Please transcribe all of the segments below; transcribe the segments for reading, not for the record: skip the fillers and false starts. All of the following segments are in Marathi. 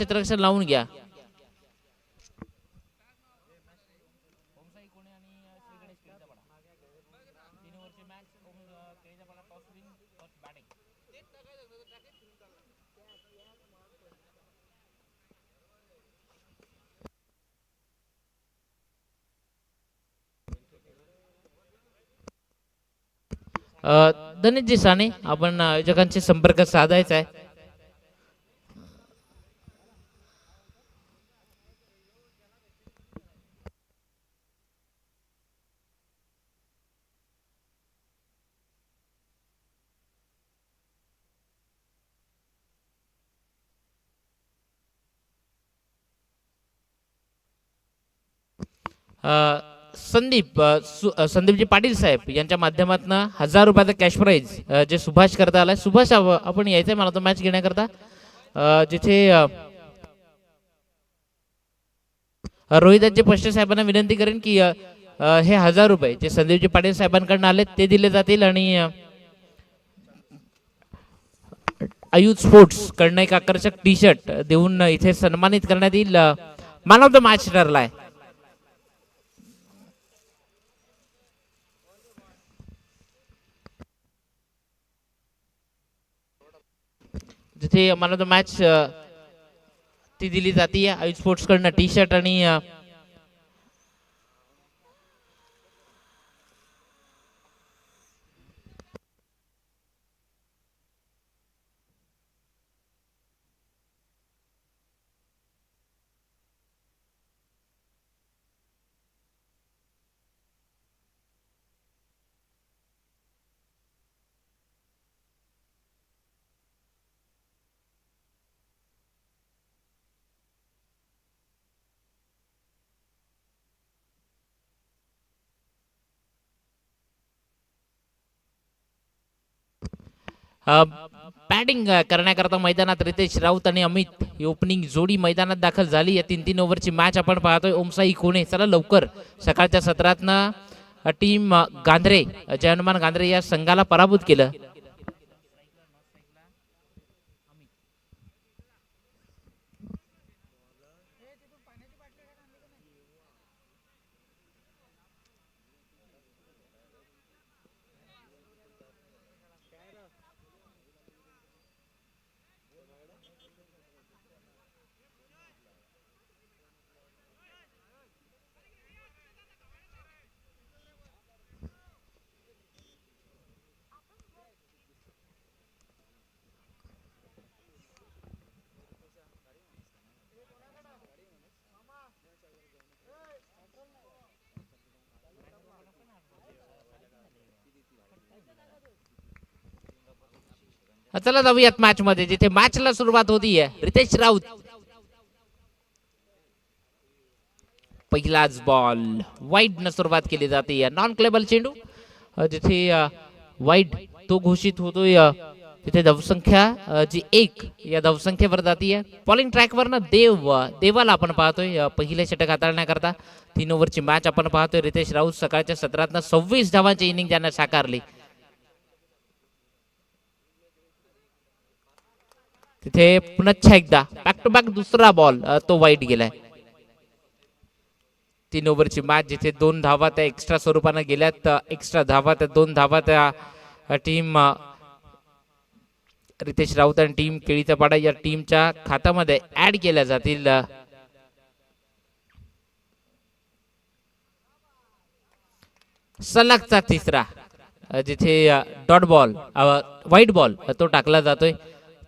क्षेत्ररक्षण लावून घ्या. धनंजय साने आपण आयोजकांशी संपर्क साधायचा आहे. संदीपजी पाटील साहेब यांच्या माध्यमातून 1000 रुपयाचा कॅश प्राइज जे सुभाष करता आलाय. सुभाष आपण यायचंय मला तो मॅच घेण्याकरता. जिथे रोहिदासजी पष्टे साहेबांना विनंती करेन की हे 1000 रुपये जे संदीपजी पाटील साहेबांकडून आले ते दिले जातील आणि आयुध स्पोर्ट्स कडनं एक आकर्षक टी शर्ट देऊन इथे सन्मानित करण्यात येईल. मॅन ऑफ द मॅच ठरलाय. जिथे मॅन ऑफ द मॅच ती दिली जाते आयुध स्पोर्ट्स कडनं टी शर्ट आणि बॅटिंग करण्याकरता मैदानात रितेश राऊत आणि अमित ही ओपनिंग जोडी मैदानात दाखल झाली. या 3-3 ओव्हरची मॅच आपण पाहतोय. ओमसाई कोणे चला लवकर सकाळच्या सत्रातनं टीम गांधरे जय हनुमान गांधरे या संघाला पराभूत केलं. चला जाऊयात मॅच मध्ये जिथे मॅचला सुरुवात होतीये. रितेश राऊत पहिलाच बॉल वाईड न सुरुवात केली जाते. नॉन क्लेबल चेंडू जिथे वाईड तो घोषित होतोय. तिथे धावसंख्या जी 1 या धावसंख्येवर जातीये. बॉलिंग ट्रॅकवर ना देवाला आपण पाहतोय पहिले षटक हाताळण्याकरता. 3 ओव्हरची मॅच आपण पाहतोय. रितेश राऊत सकाळच्या सत्रात 26 धावांची इनिंग त्यांना साकारली. तिथे पुन्हा एकदा बॅक टू बॅक दुसरा बॉल तो वाईट गेलाय. 3 ओव्हरची मॅच जिथे 2 धावा त्या एक्स्ट्रा स्वरूपाने गेल्यात. एक्स्ट्रा धावा त्या 2 धावा त्या टीम रितेश राऊत आणि टीम केळीचा पाडा या टीमच्या खात्यामध्ये ऍड केल्या जातील. सलगचा तिसरा जिथे डॉट बॉल व्हाईट बॉल तो टाकला जातोय.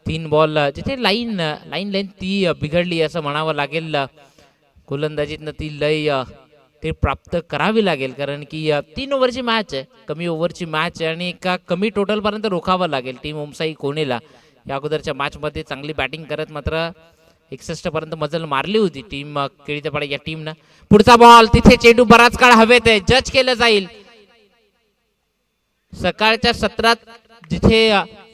3 बॉल जिथे लाईन लेंथ ती बिघडली असं म्हणावं लागेल. गोलंदाजीतनं ती लय ते प्राप्त करावी लागेल कारण की 3 ओव्हरची मॅच आहे. कमी ओव्हरची मॅच आहे आणि एका कमी टोटल पर्यंत रोखावं लागेल टीम ओमसाई कोणेला. या अगोदरच्या मॅच मध्ये चांगली बॅटिंग करत मात्र 61 पर्यंत मजल मारली होती टीम केळीचा या टीमनं. पुढचा बॉल तिथे चेंडू बराच काळ हवेत आहे. जज केलं जाईल. सकाळच्या सत्रात जिथे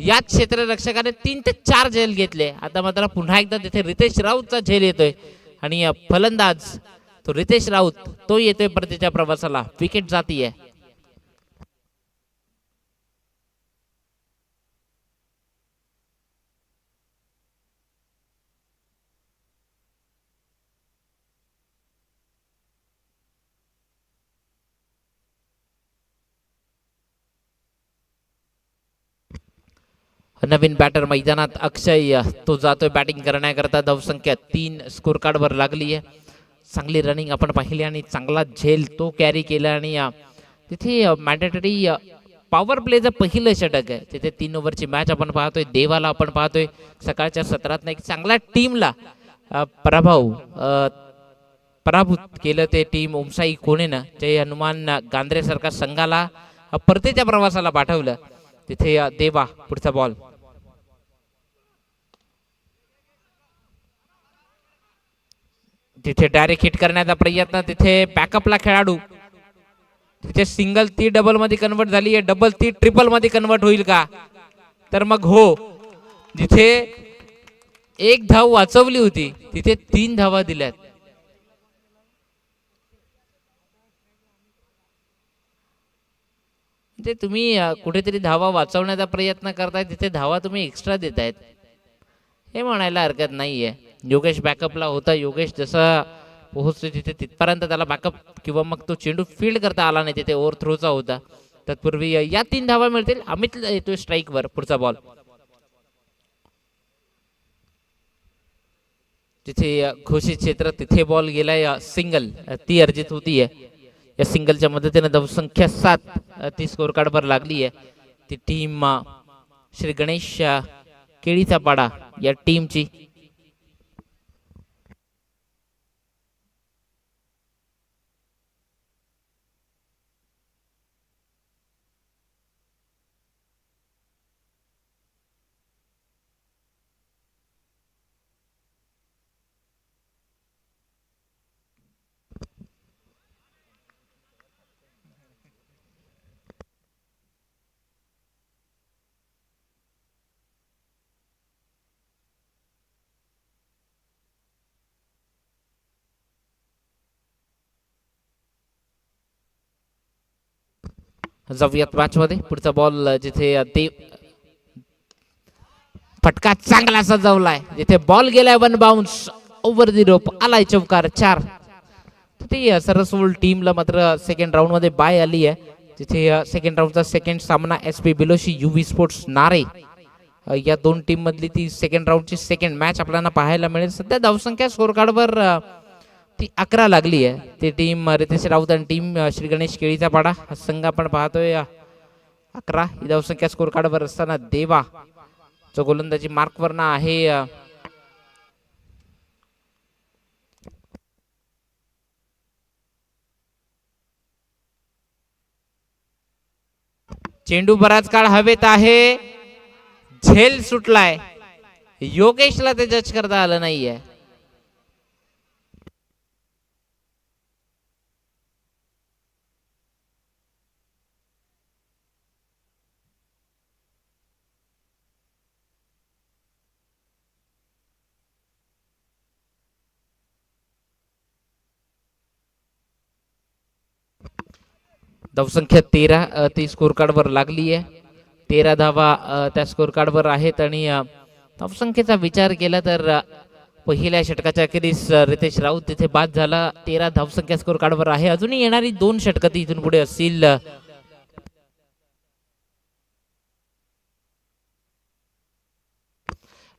याच क्षेत्ररक्षकाने 3 ते 4 झेल घेतले. आता मात्र पुन्हा एकदा तिथे रितेश राऊतचा झेल येतोय आणि फलंदाज तो रितेश राऊत तो येतोय परतीच्या प्रवासाला. विकेट जातीये. नवीन बॅटर मैदानात अक्षय तो जातोय बॅटिंग करण्याकरता. धावसंख्या 3 स्कोर कार्डवर लागली आहे. चांगली रनिंग आपण पाहिली आणि चांगला झेल तो कॅरी केला आणि तिथे मॅन्डेटरी पॉवर प्लेचं पहिलं षटक आहे. तिथे 3 ओव्हरची मॅच आपण पाहतोय. देवाला आपण पाहतोय सकाळच्या सत्रात एक चांगल्या टीमला पराभूत केलं ते टीम ओमसाई कोणेनं. जय हनुमान गांद्रेसारखा संघाला परतीच्या प्रवासाला पाठवलं. तिथे देवा पुढचा बॉल. तिथे डायरेक्ट हिट करण्याचा प्रयत्न. तिथे बॅकअपला खेळाडू. तिथे सिंगल ती डबल मध्ये कन्वर्ट झाली आहे. डबल ती ट्रिपल मध्ये कन्वर्ट होईल का? तर मग हो. जिथे 1 धाव वाचवली होती तिथे 3 धावा दिल्यात. म्हणजे तुम्ही कुठेतरी धावा वाचवण्याचा प्रयत्न करताय, तिथे धावा तुम्ही एक्स्ट्रा देतायत हे म्हणायला हरकत नाहीये. योगेश बॅकअपला होता. योगेश जसा पोहोचतो तिथे तिथपर्यंत त्याला बॅकअप किंवा मग तो चेंडू फील्ड करता आला नाही. तिथे ओव्हर थ्रोचा होता. तत्पूर्वी या 3 धावा मिळतील. अमित येतोय स्ट्राईकवर. पुढचा बॉल. तिथे घोषित क्षेत्र. तिथे बॉल गेलाय. सिंगल ती अर्जित होती आहे. या सिंगलच्या मदतीने धावसंख्या 7 ती स्कोर कार्डवर लागली आहे. ती टीम श्री गणेश केळीचा पाडा या टीमची. जाऊयात मॅच मध्ये. पुढचा बॉल. जिथे देव फटका चांगला सजवलाय. जिथे बॉल गेलाय 1 बाउन्स ओव्हर द रोप. आलाय चौकार. 4. तिथे सरसोल टीमला मात्र सेकंड राऊंड मध्ये बाय आली आहे. तिथे सेकंड राऊंडचा सेकंड सामना SP बिलोशी UV स्पोर्ट्स नारे या 2 टीम मधली ती सेकंड राऊंडची सेकंड मॅच आपल्याला पाहायला मिळेल. सध्या धावसंख्या स्कोर कार्डवर ती 11 लागली आहे. ती टीम रितेश राऊत आणि टीम श्री गणेश केळीचा पाडा हा संघ आपण पाहतोय. 11 ही धावसंख्या स्कोर कार्डवर असताना देवा जो गोलंदाजी मार्कवर ना आहे. चेंडू बराच काळ हवेत आहे. झेल सुटलाय. योगेशला ते जज करता आलं नाहीये. धावसंख्या 13 ती स्कोर कार्डवर लागली आहे. 13 धावा त्या स्कोर कार्डवर आहेत. आणि धावसंख्येचा विचार केला तर पहिल्या षटकाच्या अखेरीस रितेश राऊत तिथे बाद झाला. 13 धावसंख्या स्कोर कार्डवर आहे. अजूनही येणारी 2 षटकं ती इथून पुढे असतील.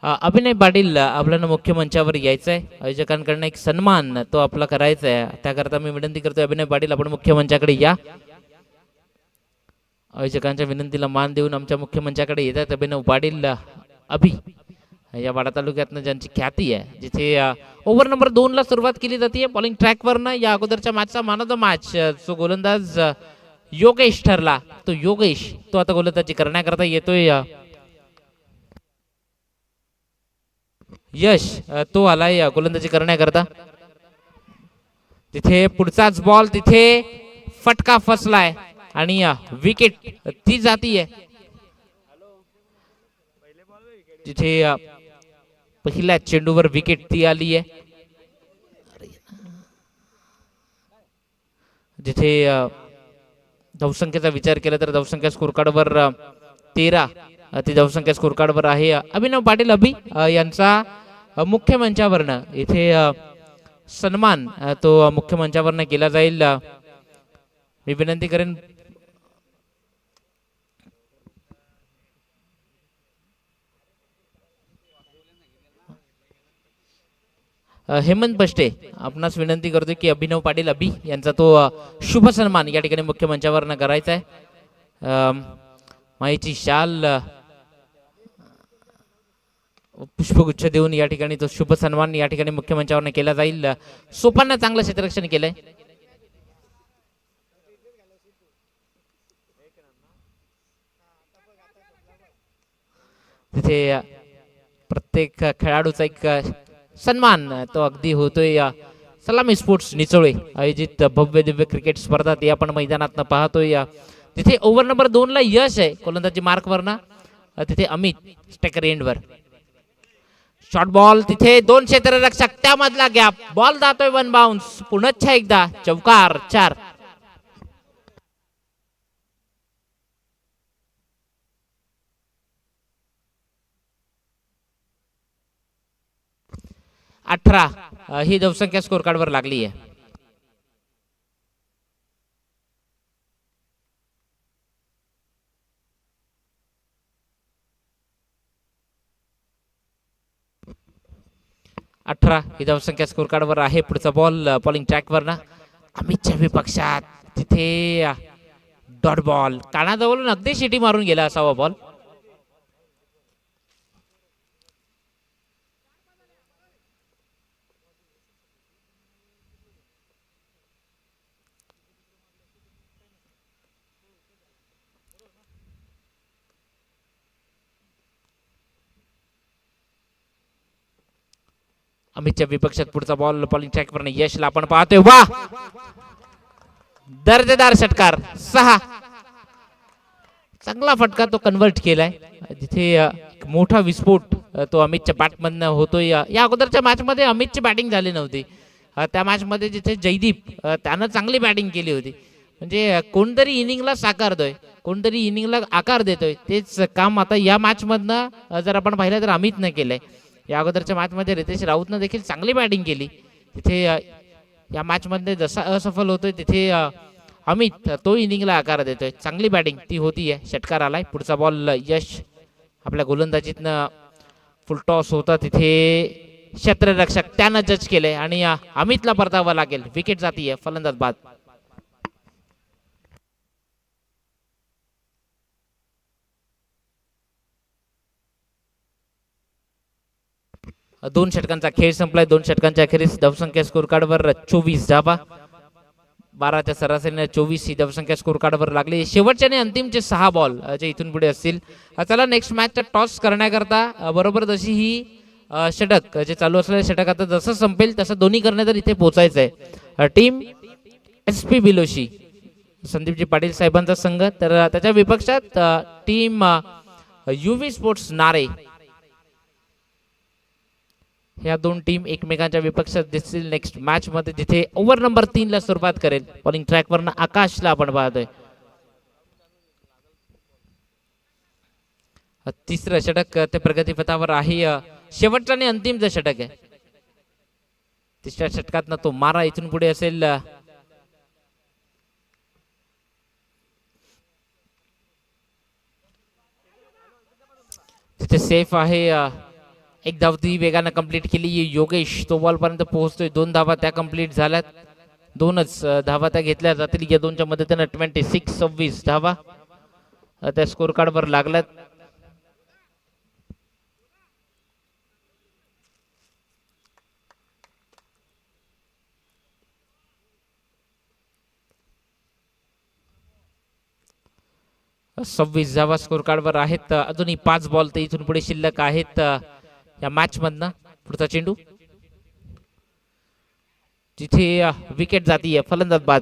अभिनय पाटील आपल्याला मुख्य मंचावर यायचं आहे. आयोजकांकडनं एक सन्मान तो आपला करायचा आहे. त्याकरता मी विनंती करतोय अभिनय पाटील आपण मुख्य मंचाकडे या. आयोजकांच्या विनंतीला मान देऊन आमच्या मुख्य मंचाकडे येतात अभिनव पाटील. अभि या वाडा तालुक्यातनं ज्यांची ख्याती आहे, जिथे ओव्हर नंबर 2 ला सुरुवात केली जाते बॉलिंग ट्रॅकवरनं. या अगोदरच्या मॅचचा मॅन ऑफ द मॅच जो गोलंदाज योगेश ठरला. तो योगेश तो आता गोलंदाजी करण्याकरता येतोय. यश तो आलाय गोलंदाजी करण्याकरता. तिथे पुढचाच बॉल. तिथे फटका फसलाय आणि विकेट ती जातीये. तिथे पहिल्या चेंडूवर विकेट ती आली आहे. जिथे धावसंख्येचा विचार केला तर धावसंख्या स्कोर कार्डवर 13 ती धावसंख्या स्कोर कार्डवर आहे. अभिनव पाटील अभि यांचा मुख्य मंचावरनं इथे सन्मान तो मुख्य मंचावरनं केला जाईल. मी विनंती करेन हेमंत बष्टे आपणास विनंती करतो की अभिनव पाटील अभि यांचा तो शुभ सन्मान या ठिकाणी मुख्य मंचावर करायचा आहे. माईची शाल पुष्पगुच्छ देऊन या ठिकाणी तो शुभ सन्मान या ठिकाणी मुख्य मंचावर केला जाईल. सोपांना चांगलं क्षेत्ररक्षण केलंय. तिथे प्रत्येक खेळाडूचा एक सन्मान तो अगदी होतोय. सलामी स्पोर्ट्स निचोळे आयोजित भव्य दिव्य क्रिकेट स्पर्धा ते आपण मैदानात पाहतोय. तिथे ओव्हर नंबर 2 ला यश आहे गोलंदाजी मार्कवर ना. तिथे अमित स्टेकर एंडवर शॉर्ट बॉल. तिथे 2 क्षेत्ररक्षक त्यामधला गॅप बॉल जातोय 1 बाउन्स. पुन्हा एकदा चौकार 4. 18 ही धावसंख्या स्कोर कार्डवर लागली आहे. ही धावसंख्या स्कोर कार्डवर आहे. पुढचा बॉल बॉलिंग ट्रॅकवर ना अमितच्या विपक्षात. तिथे डॉट बॉल कानाजवळून अगदी शिटी मारून गेला असावा बॉल. अमितच्या विपक्षात पुढचा बॉल बॉलिंग ट्रॅकवर यशला आपण पाहतोय. वा दर्जेदार षटकार 6. चांगला फटका तो कन्वर्ट केलाय. जिथे मोठा विस्फोट तो अमितच्या बॅटमधनं होतोय. या अगोदरच्या मॅच मध्ये अमितची बॅटिंग झाली नव्हती. त्या मॅच मध्ये जिथे जयदीप त्यानं चांगली बॅटिंग केली होती. म्हणजे कोणतरी इनिंगला साकारतोय, कोणतरी इनिंगला आकार देतोय. तेच काम आता या मॅच मधनं जर आपण पाहिलं तर अमितनं केलंय. या अगोदरच्या मॅच मध्ये रितेश राऊतनं देखील चांगली बॅटिंग केली. तिथे या मॅच मध्ये जसा असफल होतोय तिथे अमित तो इनिंगला आकार देतोय. चांगली बॅटिंग ती होती आहे. षटकार आलाय. पुढचा बॉल यश आपल्या गोलंदाजीतनं फुल टॉस होता. तिथे क्षेत्ररक्षक त्यानं जज केलंय आणि अमितला परतावा लागेल. विकेट जातीये. फलंदाज बाद. 2 षटकांचा खेळ संपलाय. 2 षटकांच्या अखेरीस धावसंख्या स्कोर कार्डवर 24 धावा. 12च्या सरासरीने 24 ही धावसंख्या स्कोर कार्डवर लागली. शेवटचे आणि अंतिमचे 6 बॉल जे इथून पुढे असतील. चला नेक्स्ट मॅच टॉस करण्याकरता बरोबर जशी ही षटक जे चालू असलेले षटक आता जसं संपेल तसं दोन्ही करणे तर इथे पोहोचायचं आहे. टीम SP बिलोशी संदीपजी पाटील साहेबांचा संघ, तर त्याच्या विपक्षात टीम UV स्पोर्ट्स नारे. ह्या 2 टीम एकमेकांच्या विपक्षात दिसतील नेक्स्ट मॅच मध्ये, जिथे ओव्हर नंबर 3 ला सुरुवात करेल. बॉलिंग ट्रॅकवर आकाशला आपण पाहतोय. तिसरं षटक ते प्रगतीपथावर आहे. शेवटचा आणि अंतिम जे षटक आहे, तिसऱ्या षटकात तो मारा इथून पुढे असेल. तिथे सेफ आहे. एक धाव ती वेगाने कंप्लीट केली. योगेश तो बॉल पर्यंत पोहोचतोय. 2 धावा त्या कंप्लीट झाल्यात. 2च धावा त्या घेतल्या जातील. या 2च्या मदतीने 26 धावा त्या स्कोर कार्डवर लागल्यात. सव्वीस धावा स्कोर कार्डवर आहेत. अजूनही 5 बॉल ते इथून पुढे शिल्लक आहेत या मॅच मधनं. पुढचा चेंडू जिथे विकेट जातीये. फलंदाज बाद.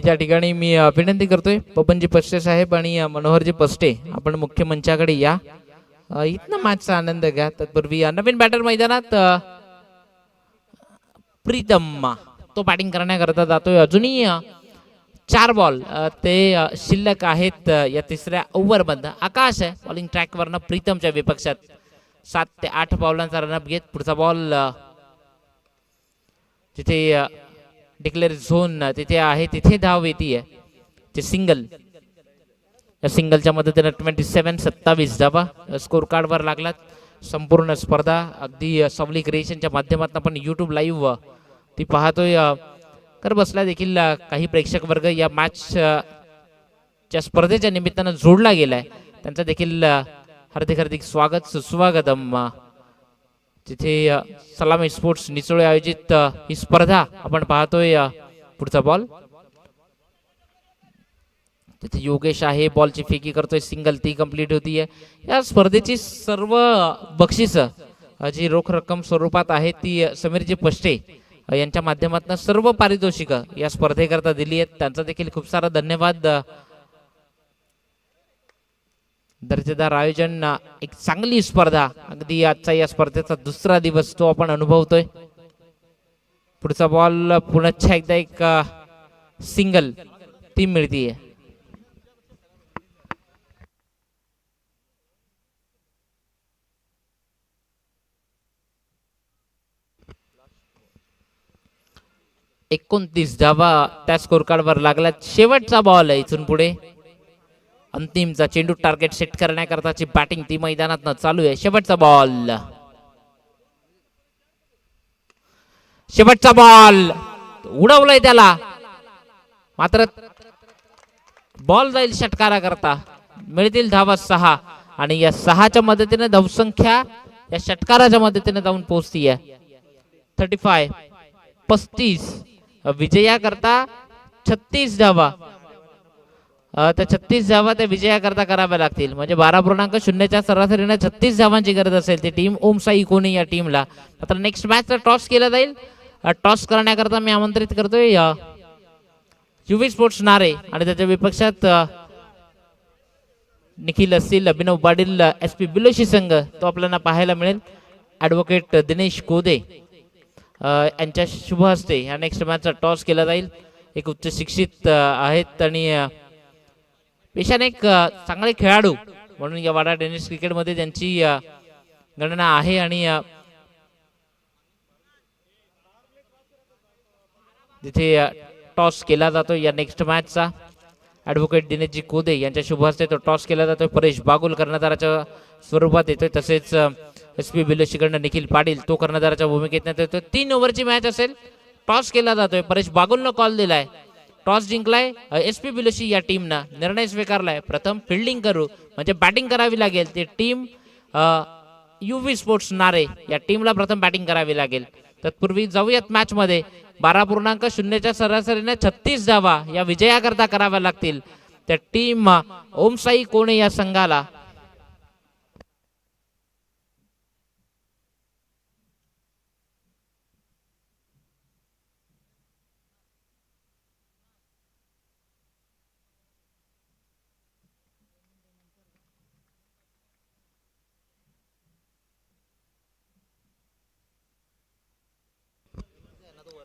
या ठिकाणी मी विनंती करतोय बबनजी पस्टे साहेब आणि मनोहरजी पस्टे, आपण मुख्य मंचाकडे या. इथनं मॅचचा आनंद घ्या. तत्पूर्वी नवीन बॅटर मैदानात प्रीतम तो बॅटिंग करण्याकरता जातोय. अजूनही 4 बॉल ते शिल्लक आहेत या तिसऱ्या ओव्हरमध्ये. आकाश आहे बॉलिंग ट्रॅकवरनं प्रीतमच्या विपक्षात 7 ते 8 बॉलांचा रनअप घेत. पुढचा बॉल जिथे डिक्लेअर झोन तिथे आहे तिथे धाव येते. ते सिंगल, या सिंगलच्या मदतीने 27-27 धावा स्कोर कार्डवर लागलात. संपूर्ण स्पर्धा अगदी सावली क्रिएशनच्या माध्यमातून आपण यूट्यूब लाईव्ह ती पाहतोय. कर बसला देखील काही प्रेक्षक वर्ग या मॅच च्या स्पर्धेच्या निमित्तानं जोडला गेलाय. त्यांचं देखील हार्दिक हार्दिक स्वागत सुस्वागतम. तिथे सलामी स्पोर्ट्स निचोळे आयोजित ही स्पर्धा आपण पाहतोय. पुढचा बॉल तिथे योगेश आहे बॉलची फेकी करतोय. सिंगल ती कंप्लीट होतीये. या स्पर्धेची सर्व बक्षीस जी रोख रक्कम स्वरूपात आहे ती समीरजी पष्टे यांच्या माध्यमातून सर्व पारितोषिक या स्पर्धेकरता दिली आहेत. त्यांचा देखील खूप सारा धन्यवाद. दर्जेदार आयोजन, एक चांगली स्पर्धा. अगदी आजचा या स्पर्धेचा दुसरा दिवस तो आपण अनुभवतोय. पुढचा बॉल पुन्हा एकदा एक सिंगल ती मिळतीये. एकोणतीस धावा त्या स्कोर कार्डवर लागला. शेवटचा बॉल आहे इथून पुढे अंतिमचा चेंडू टार्गेट सेट करण्याकरताची बॅटिंग ती मैदानात चालू आहे. शेवटचा बॉल, शेवटचा बॉल उडवलाय त्याला, मात्र बॉल जाईल षटकारा करता. मिळतील धावा 6 आणि या 6च्या मदतीने धावसंख्या या षटकाराच्या मदतीने जाऊन पोहोचतीये 35 विजया करता 36 धावा. त्या 36 धावा त्या विजया करता कराव्या लागतील. म्हणजे 12.0च्या सरासरीने 36 धावांची गरज असेल ती टीम ओम साई कोणी या टीमला. आता नेक्स्ट मॅचचा टॉस केला जाईल. टॉस करण्याकरता मी आमंत्रित करतोय युवी स्पोर्ट्स नारे आणि त्याच्या विपक्षात निखिल असतील, अभिनव पाटील, SP बिलोशी संघ तो आपल्याला पाहायला मिळेल. ॲडव्होकेट दिनेश कोदे यांच्या शुभ हस्ते या नेक्स्ट मॅचचा टॉस केला जाईल. एक उच्च शिक्षित आहेत आणि पेशाने एक चांगले खेळाडू म्हणून या वाडा टेनिस क्रिकेटमध्ये त्यांची गणना आहे. आणि तिथे टॉस केला जातो या नेक्स्ट मॅचचा. ॲडव्होकेट दिनेशजी कोदे यांच्या शुभ हस्ते तो टॉस केला जातो. परेश बागुल कर्णधाराच्या स्वरूपात येतोय. तसेच SP बिलोशीकडनं निखिल पाटील तो कर्णधाराच्या भूमिकेत येतोय. 3 ओव्हरची मॅच असेल. टॉस केला जातोय. परेश बागुलनं कॉल दिलाय. टॉस जिंकलाय SP बिलोशी या टीमनं. निर्णय स्वीकारलाय प्रथम फिल्डिंग करू म्हणजे बॅटिंग करावी लागेल. ती टीम युवी स्पोर्ट्स नारे या टीमला प्रथम बॅटिंग करावी लागेल. तत्पूर्वी जाऊयात मॅच मध्ये. 12.0च्या सरासरीने 36 धावा या विजयाकरता कराव्या लागतील त्या टीम ओम साई कोणे या संघाला.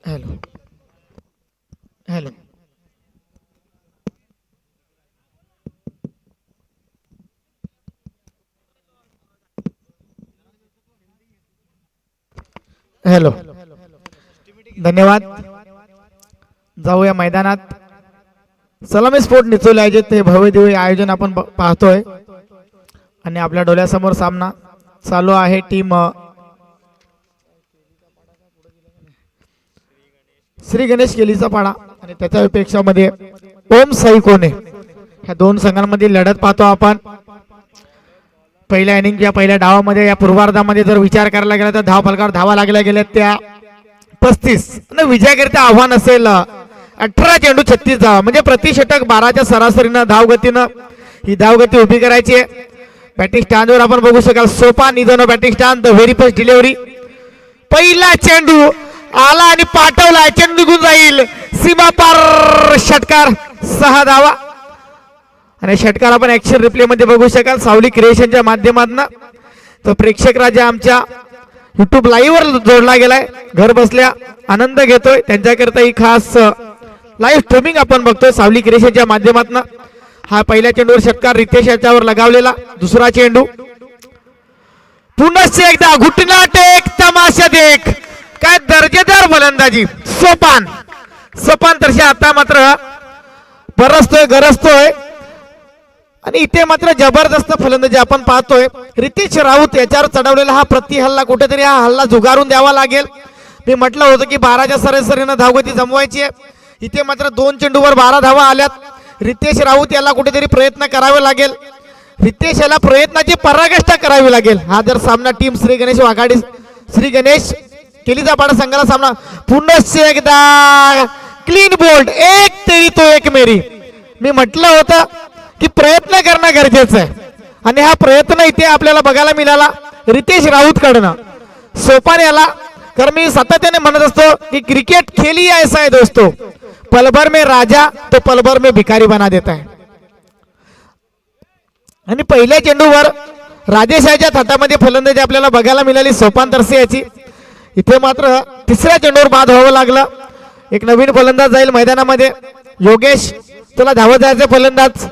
हॅलो हॅलो हॅलो धन्यवाद. जाऊया मैदानात. सलामी स्पोर्ट निचोले आयोजित हे भव्य दिव्य आयोजन आपण पाहतोय आणि आपल्या डोळ्यासमोर सामना चालू आहे. टीम श्री गणेश केलीचा पाडा आणि त्याच्या अपेक्षामध्ये ओम साई कोणे ह्या दोन संघांमध्ये लढत पाहतो आपण. पहिल्या इनिंगच्या पहिल्या डावामध्ये या पूर्वार्धामध्ये जर विचार करायला गेला तर धाव फलकावर धावा लागल्या गेल्या त्या 35 आणि विजयाकरिता आव्हान असेल 18 चेंडू 36 धावा म्हणजे प्रति षटक 12च्या सरासरीनं धावगतीनं ही धावगती उभी करायची आहे. बॅटिंग स्टँडवर आपण बघू शकाल सोपा निधन batting stand the very first delivery. पहिला चेंडू आला आणि पाठवला. चेंडू निघून जाईल सीमा पार. षटकार 6 धावा आणि षटकार आपण ऍक्शन रिप्ले मध्ये बघू शकाल सावली क्रिएशनच्या माध्यमातून. तो प्रेक्षक राजा आमच्या युट्यूब लाईव्ह वर जोडला गेलाय. घर बसल्या आनंद घेतोय. त्यांच्याकरता ही खास लाईव्ह स्ट्रीमिंग आपण बघतोय सावली क्रिकेटच्या माध्यमातून. हा पहिल्या चेंडूवर षटकार रितेश याच्यावर लगावलेला. दुसरा चेंडू पुन्हा एकदा घुटना टेक तमाशा देख. काय दर्जेदार फलंदाजी. सोपान तर्शे आता मात्र बरसतोय गरजतोय आणि इथे मात्र जबरदस्त फलंदाजी आपण पाहतोय. रितेश राऊत याच्यावर चढवलेला हा प्रति हल्ला कुठेतरी हा हल्ला झुगारून द्यावा लागेल. मी म्हटलं होतं की 12च्या सरासरीनं धावगती जमवायची आहे. इथे मात्र 2 चेंडूवर 12 धावा आल्यात. रितेश राऊत याला कुठेतरी प्रयत्न करावे लागेल. रितेश याला प्रयत्नाची पराकाष्ठा करावी लागेल. हा जर सामना टीम श्री गणेश वाघाडी श्री गणेश केलीचा पाडा संघाला सामना पुन्हा एकदा क्लीन बोल्ड. एक तेरी तो एक मेरी. मी म्हटलं होतं की प्रयत्न करणं गरजेचं आहे आणि हा प्रयत्न इथे आपल्याला बघायला मिळाला रितेश राऊत कडनं. सोपान याला कारण मी सातत्याने म्हणत असतो की क्रिकेट खेली ऐसा है दोस्तों, पल भर में राजा तो पल भर में भिकारी बना देता है. आणि पहिल्या चेंडूवर राजेशाच्या थाटामध्ये फलंदाजी आपल्याला बघायला मिळाली सोपान तरसे याची. इथे मात्र तिसऱ्या चेंडूवर बाद व्हावं लागलं. एक नवीन फलंदाज जाईल मैदानामध्ये. योगेश तुला धावत जायचे फलंदाज.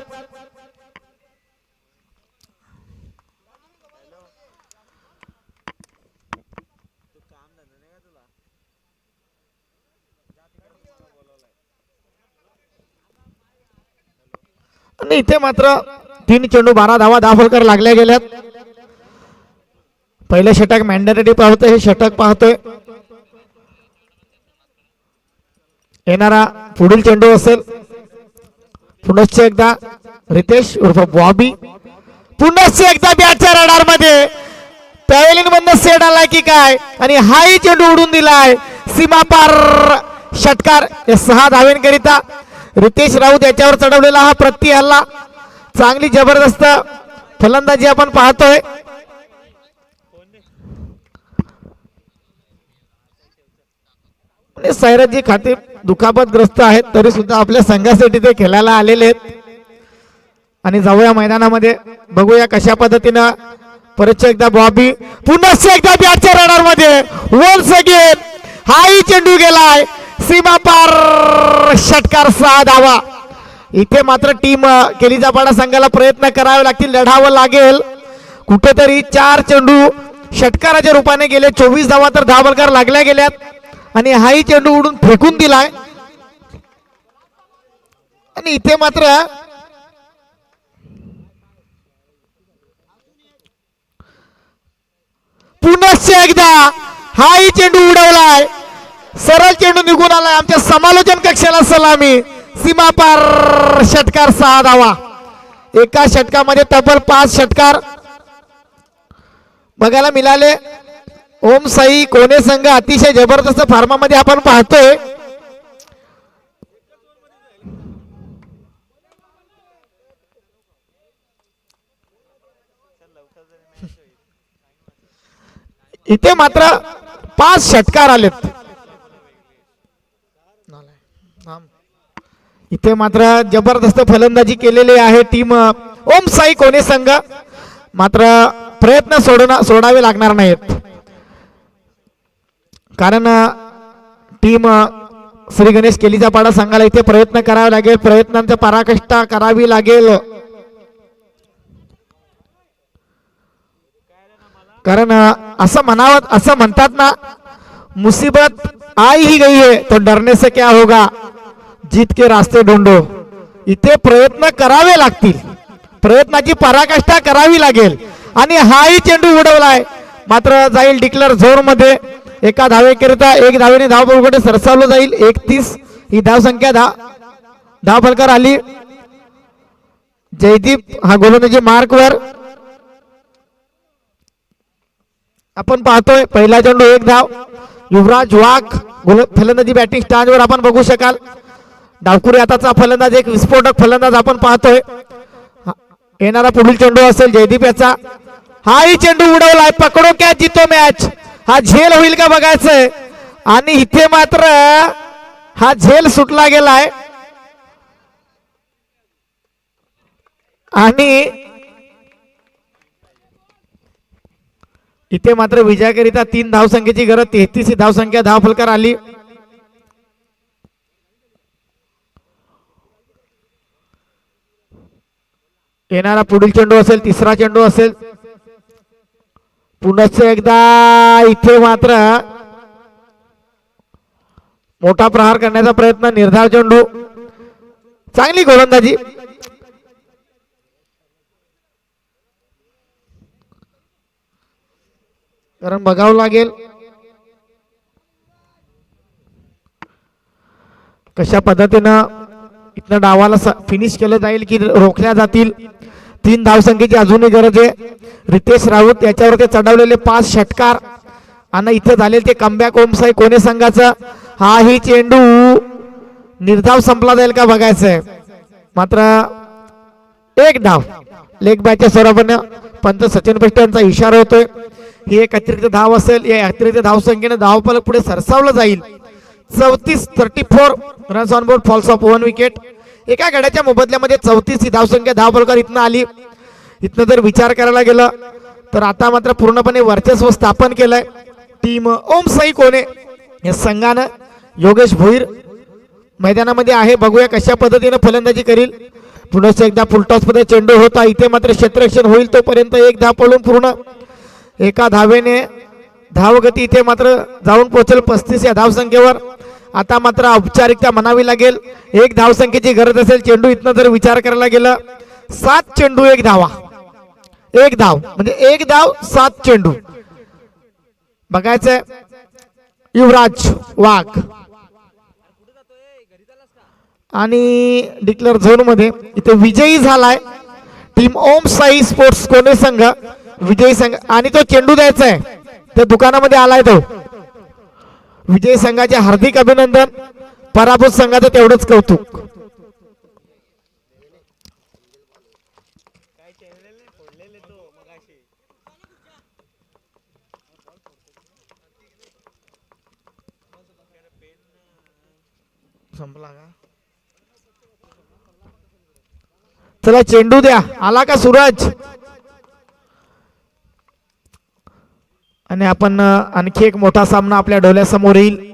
आणि इथे मात्र 3 चेंडू 12 धावा 10 फलकर लागल्या गेल्यात. पहिलं षटक मॅन्डेटरी पाहतोय. हे षटक पाहतोय. येणारा पुढील चेंडू असेल पुन्हा एकदा रितेश उर्फ बॉबी. पुन्हा एकदा बॅटच्या रडार मध्ये पॅव्हेलियन मधनं सेट आलाय की काय आणि हाही चेंडू उडून दिलाय सीमा पार. षटकार 6 धावेंकरिता रितेश राऊत याच्यावर चढवलेला हा प्रति हल्ला. चांगली जबरदस्त फलंदाजी आपण पाहतोय. सैराजी खाते दुखापतग्रस्त आहेत तरी सुद्धा आपल्या संघासाठी ते खेळायला आलेले आहेत. आणि जाऊया मैदानामध्ये बघूया कशा पद्धतीनं. परत एकदा बॉबी पुन्हा एकदा बॅटच्या रडार मध्ये वन्स अगेन हाही चेंडू गेलाय सीमा पार. षटकार 6 धावा. इथे मात्र टीम केलीचा पाडा संघाला प्रयत्न करावे लागतील. लढावं लागेल. कुठेतरी 4 चेंडू षटकाराच्या रूपाने गेले. 24 धावा तर धावलकार लागल्या गेल्यात आणि हाही चेंडू उडून फेकून दिलाय. आणि इथे मात्र पुन्हा एकदा हाही चेंडू उडवलाय. सरळ चेंडू निघून आलाय. आमच्या समालोचन कक्षाला सलामी. सीमा पार. षटकार 6 धावा. एका षटकामध्ये तब्बल 5 षटकार बघायला मिळाले. ओम साई कोणे संघ अतिशय जबरदस्त फॉर्मामध्ये आपण पाहतोय. इथे मात्र 5 षटकार आलेत. इथे मात्र जबरदस्त फलंदाजी केलेली आहे टीम ओम साई कोणे संघ. मात्र प्रयत्न सोडावे लागणार नाहीत कारण टीम श्री गणेश केलीचा पाडा संघाला इथे प्रयत्न करावे लागेल. प्रयत्नांची पराकाष्ठा करावी लागेल कारण असं म्हणतात ना, मुसीबत आई ही गई है तो डरने से क्या होगा, जीत के रास्ते ढूंढो. इथे प्रयत्न करावे लागतील. प्रयत्नाची पराकाष्ठा करावी लागेल. आणि हाही चेंडू उडवलाय मात्र जाईल डिक्लेअर झोन मध्ये. एका धावेकरिता 1 धावेने धाव बळगडे सरसावलं जाईल. 31 ही धाव संख्या धाव फलकर आली. जयदीप हा गोलंदाजी मार्कवर आपण पाहतोय. पहिला चेंडू 1 धाव. युवराज वाघ फलंदाजी बॅटिंग स्टँडवर आपण बघू शकाल. डावकुरी हाताचा फलंदाज एक विस्फोटक फलंदाज आपण पाहतोय. येणारा पुढील चेंडू असेल जयदीप याचा. हाही चेंडू उडवलाय. पकडो कॅच जितो मॅच. हा झेल होईल का बघायचंय. आणि इथे मात्र हा झेल सुटला गेलाय आणि इथे मात्र विजयाकरिता 3 धावसंख्येची गरज. 33 ही धावसंख्या धाव फलकर आली. येणारा पुढील चेंडू असेल, तिसरा चेंडू असेल. पुनश्च एकदा इथे मात्र मोठा प्रहार करण्याचा प्रयत्न, निर्धार चेंडू, चांगली गोलंदाजी. कारण बघावं लागेल कशा पद्धतीनं इथनं डावाला फिनिश केलं जाईल की रोखल्या जातील. 3 धावसंख्येची अजूनही गरज आहे. रितेश राऊत याच्यावर ते चढवलेले 5 षटकार आणि इथे झालेले ते कमबॅक ओमसाई कोणे संघाचा. हाही चेंडू निर्धाव संपला जाईल का बघायचंय. मात्र एक धाव लेग बॅटच्या स्वरूपाने पंत सचिन पेष्ट यांचा इशारा होतोय. ही एक अतिरिक्त धाव असेल. या अतिरिक्त धावसंख्येने धावफलक पुढे सरसावलं जाईल. 34 runs on board, falls of 1 wicket. एका गड्याच्या मोबदल्यामध्ये 34 ही धावसंख्या धावफलकावर इथनं आली. इथनं जर विचार करायला गेलं तर आता मात्र पूर्णपणे वर्चस्व स्थापन केलंय टीम ओम साई कोणे या संघानं. योगेश भोईर मैदानामध्ये आहे. बघूया कशा पद्धतीने फलंदाजी करील. पुन्हा एकदा फुलटॉस मध्ये चेंडू होता. इथे मात्र क्षेत्ररक्षण होईल तोपर्यंत एक धाव पडून पूर्ण. एका धावेने धावगती इथे मात्र जाऊन पोहोचेल 35 या धावसंख्येवर. आता मात्र औपचारिकता म्हणावी लागेल. एक धावसंख्येची गरज असेल. चेंडू इथनं जर विचार करायला गेलं 7 चेंडू 1 धावा. 1 धाव म्हणजे 1 धाव 7 चेंडू. बघायचंय युवराज वाघ आणि डिक्लेअर झोन मध्ये इथे विजयी झालाय टीम ओम साई स्पोर्ट्स कोणे संघ. विजयी संघ आणि तो चेंडू द्यायचा आहे त्या दुकानामध्ये आलाय तो. विजयी संघाचे हार्दिक अभिनंदन. पराभूत संघाचं तेवढंच कौतुक. संपला का. चला चेंडू द्या. आला का सूरज. आणि आपण आणखी एक मोठा सामना आपल्या डोळ्यासमोर येईल.